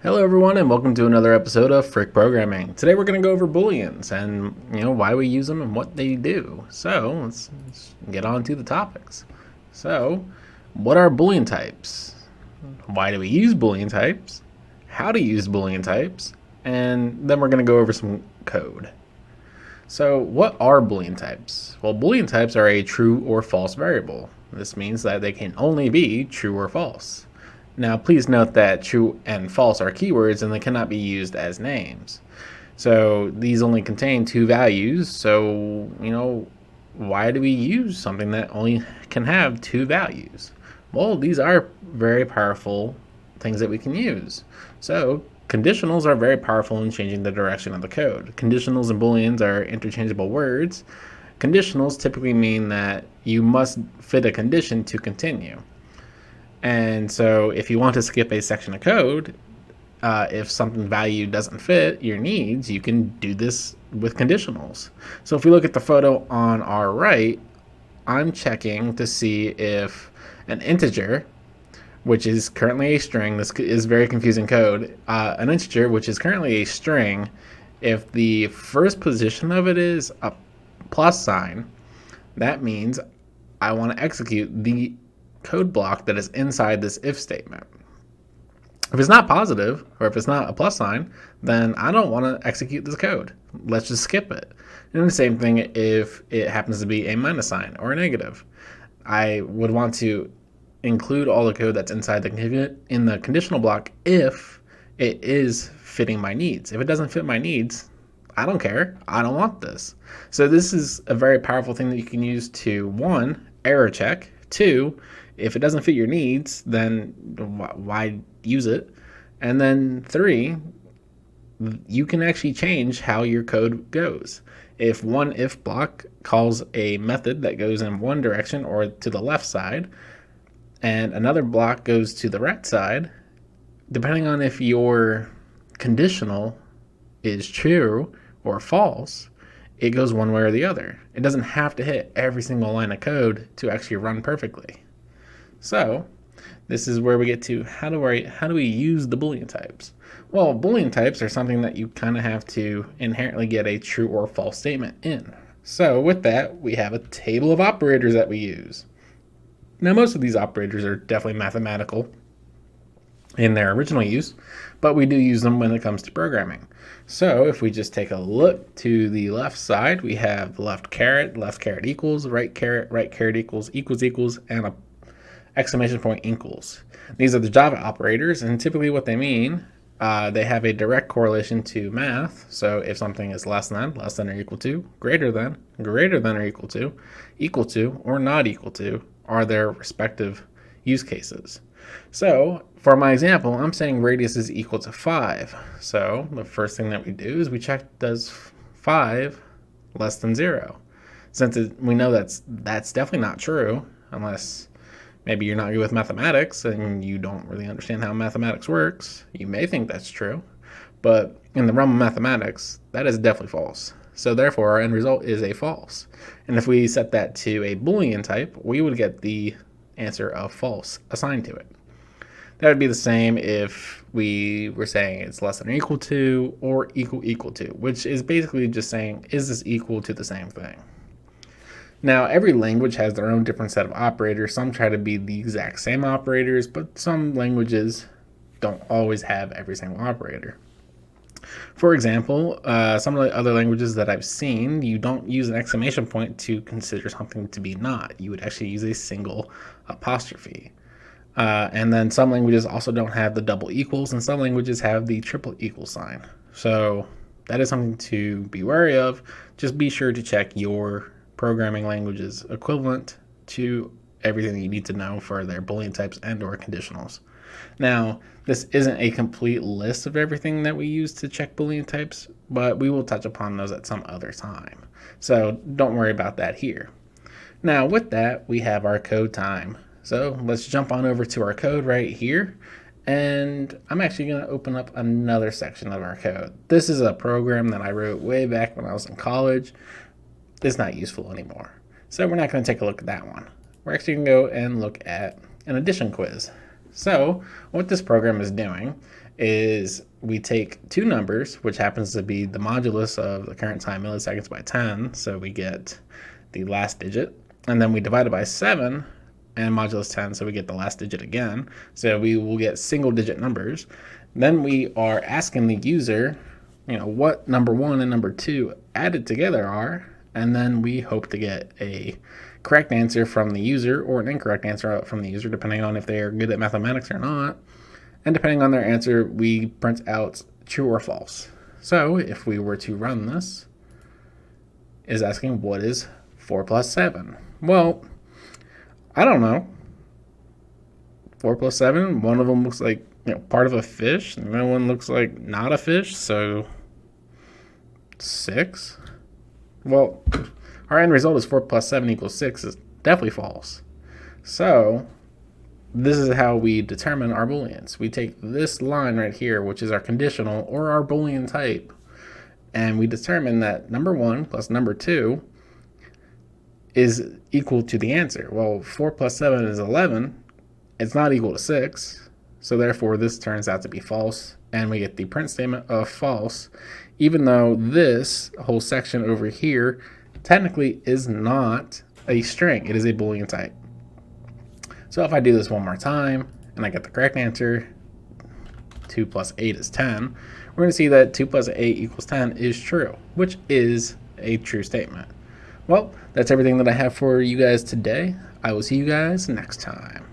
Hello everyone and welcome to another episode of Frick Programming. Today we're going to go over Booleans and why we use them and what they do. So let's get on to the topics. So what are Boolean types? Why do we use Boolean types? How to use Boolean types? And then we're going to go over some code. So what are Boolean types? Well, Boolean types are a true or false variable. This means that they can only be true or false. Now, please note that true and false are keywords and they cannot be used as names. So these only contain two values. So, why do we use something that only can have two values? Well, these are very powerful things that we can use. So conditionals are very powerful in changing the direction of the code. Conditionals and Booleans are interchangeable words. Conditionals typically mean that you must fit a condition to continue. And so if you want to skip a section of code, if something value doesn't fit your needs, you can do this with conditionals. So if we look at the photo on our right, I'm checking to see if an integer, which is currently a string, this is very confusing code, an integer, which is currently a string, if the first position of it is a plus sign, that means I want to execute the code block that is inside this if statement. If it's not positive, or if it's not a plus sign, then I don't want to execute this code. Let's just skip it. And the same thing if it happens to be a minus sign or a negative. I would want to include all the code that's inside in the conditional block if it is fitting my needs. If it doesn't fit my needs, I don't care. I don't want this. So this is a very powerful thing that you can use to, one, error check, two, if it doesn't fit your needs, then why use it? And then three, you can actually change how your code goes. If one if block calls a method that goes in one direction or to the left side, and another block goes to the right side, depending on if your conditional is true or false, it goes one way or the other. It doesn't have to hit every single line of code to actually run perfectly. So this is where we get to how do we use the Boolean types? Well, Boolean types are something that you kind of have to inherently get a true or false statement in. So with that, we have a table of operators that we use. Now, most of these operators are definitely mathematical in their original use, but we do use them when it comes to programming. So if we just take a look to the left side, we have left caret equals, right caret equals, and a exclamation point equals. These are the Java operators, and typically what they mean, they have a direct correlation to math. So if something is less than or equal to, greater than or equal to, or not equal to, are their respective use cases. So for my example, I'm saying radius is equal to 5. So the first thing that we do is we check, does 5 less than 0? Since we know that's definitely not true, unless maybe you're not good with mathematics and you don't really understand how mathematics works. You may think that's true, but in the realm of mathematics, that is definitely false. So therefore, our end result is a false. And if we set that to a Boolean type, we would get the answer of false assigned to it. That would be the same if we were saying it's less than or equal to, or equal to, which is basically just saying, is this equal to the same thing? Now, every language has their own different set of operators. Some try to be the exact same operators, but some languages don't always have every single operator. For example, some of the other languages that I've seen, you don't use an exclamation point to consider something to be not. You would actually use a single apostrophe. And then some languages also don't have the double equals, and some languages have the triple equal sign. So that is something to be wary of. Just be sure to check your programming languages equivalent to everything that you need to know for their Boolean types and or conditionals. Now, this isn't a complete list of everything that we use to check Boolean types, but we will touch upon those at some other time. So don't worry about that here. Now, with that, we have our code time. So let's jump on over to our code right here. And I'm actually going to open up another section of our code. This is a program that I wrote way back when I was in college. It's not useful anymore. So we're not going to take a look at that one. We're actually going to go and look at an addition quiz. So what this program is doing is we take two numbers, which happens to be the modulus of the current time, milliseconds by 10, so we get the last digit, and then we divide it by 7, and modulus 10, so we get the last digit again. So we will get single digit numbers. Then we are asking the user, what number 1 and number 2 added together are, and then we hope to get a correct answer from the user or an incorrect answer from the user, depending on if they are good at mathematics or not. And depending on their answer, we print out true or false. So if we were to run this, is asking what is 4 plus 7? Well, I don't know. 4 plus 7, one of them looks like part of a fish, and the other one looks like not a fish, so 6. Well, our end result is 4 plus 7 equals 6 is definitely false. So this is how we determine our Booleans. We take this line right here, which is our conditional or our Boolean type, and we determine that number 1 plus number 2 is equal to the answer. Well, 4 plus 7 is 11. It's not equal to 6. So therefore, this turns out to be false, and we get the print statement of false, even though this whole section over here technically is not a string. It is a Boolean type. So if I do this one more time, and I get the correct answer, 2 plus 8 is 10, we're going to see that 2 plus 8 equals 10 is true, which is a true statement. Well, that's everything that I have for you guys today. I will see you guys next time.